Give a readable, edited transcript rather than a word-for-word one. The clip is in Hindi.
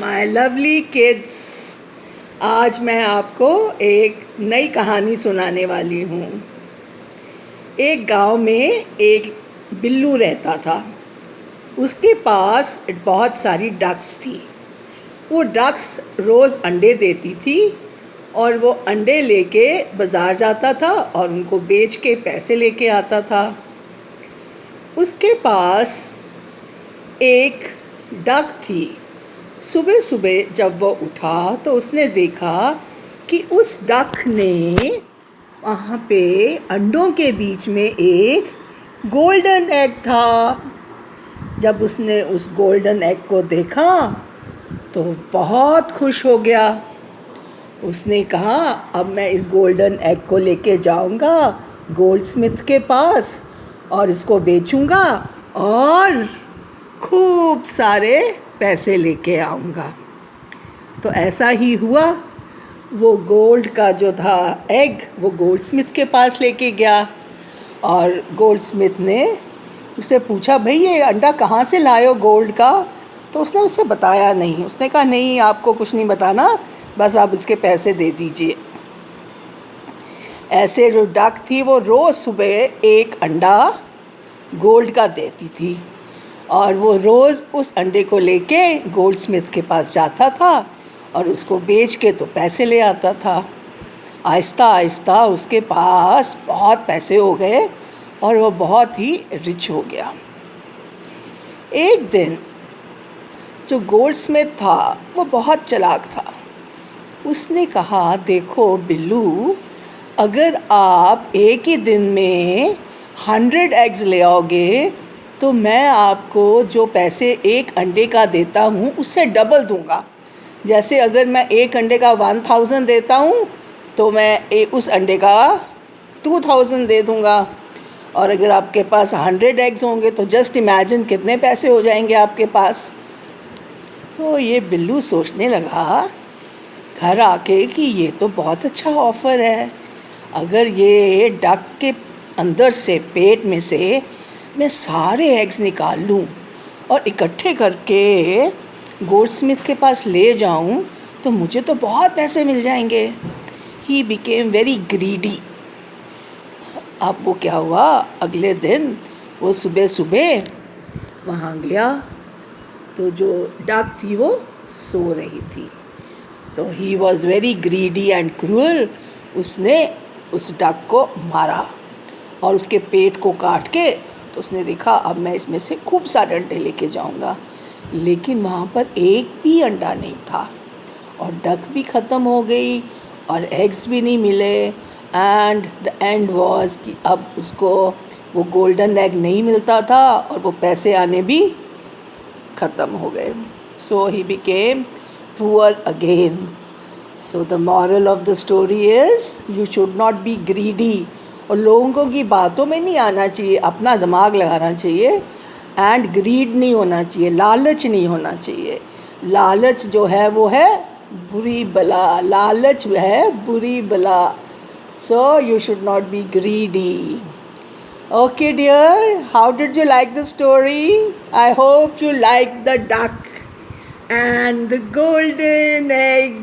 माय लवली किड्स, आज मैं आपको एक नई कहानी सुनाने वाली हूँ। एक गांव में एक बिल्लू रहता था। उसके पास बहुत सारी डक्स थी। वो डक्स रोज़ अंडे देती थी और वो अंडे लेके बाज़ार जाता था और उनको बेच के पैसे लेके आता था। उसके पास एक डक थी। सुबह सुबह जब वो उठा तो उसने देखा कि उस डक ने वहाँ पे अंडों के बीच में एक गोल्डन एग था। जब उसने उस गोल्डन एग को देखा तो बहुत खुश हो गया। उसने कहा, अब मैं इस गोल्डन एग को लेके जाऊंगा गोल्डस्मिथ के पास और इसको बेचूंगा और खूब सारे पैसे लेके आऊँगा। तो ऐसा ही हुआ। वो गोल्ड का जो था एग वो गोल्डस्मिथ के पास लेके गया और गोल्डस्मिथ ने उससे पूछा, भाई ये अंडा कहाँ से लाए हो गोल्ड का? तो उसने उसे बताया नहीं। उसने कहा, नहीं आपको कुछ नहीं बताना, बस आप इसके पैसे दे दीजिए। ऐसे जो डक थी वो रोज़ सुबह एक अंडा गोल्ड का देती थी और वो रोज़ उस अंडे को लेके गोल्डस्मिथ के पास जाता था और उसको बेच के तो पैसे ले आता था। आहिस्ता आहिस्ता उसके पास बहुत पैसे हो गए और वो बहुत ही रिच हो गया। एक दिन जो गोल्डस्मिथ था वो बहुत चालाक था। उसने कहा, देखो बिल्लू, अगर आप एक ही दिन में 100 एग्स ले आओगे तो मैं आपको जो पैसे एक अंडे का देता हूँ उससे डबल दूँगा। जैसे अगर मैं एक अंडे का 1000 देता हूँ तो मैं उस अंडे का 2000 दे दूँगा। और अगर आपके पास 100 एग्स होंगे तो जस्ट इमेजिन कितने पैसे हो जाएंगे आपके पास। तो ये बिल्लू सोचने लगा घर आके कि ये तो बहुत अच्छा ऑफ़र है। अगर ये डक के अंदर से, पेट में से मैं सारे एग्स निकाल लूँ और इकट्ठे करके गोल्डस्मिथ के पास ले जाऊँ तो मुझे तो बहुत पैसे मिल जाएंगे। He became very greedy. अब वो क्या हुआ, अगले दिन वो सुबह सुबह वहाँ गया तो जो डक थी वो सो रही थी। तो he was very greedy and cruel. उसने उस डक को मारा और उसके पेट को काट के तो उसने देखा, अब मैं इसमें से खूब सारे अंडे लेके जाऊंगा। लेकिन वहाँ पर एक भी अंडा नहीं था और डक भी ख़त्म हो गई और एग्स भी नहीं मिले। एंड द एंड वाज कि अब उसको वो गोल्डन एग नहीं मिलता था और वो पैसे आने भी ख़त्म हो गए। So he became poor again. So the moral of the story is you should not be greedy। और लोगों की बातों में नहीं आना चाहिए, अपना दिमाग लगाना चाहिए। एंड ग्रीड नहीं होना चाहिए, लालच नहीं होना चाहिए। लालच जो है वो है बुरी बला, लालच है बुरी बला। So you should not be greedy। Okay dear, how did you like the story? I hope you like the duck and the golden egg.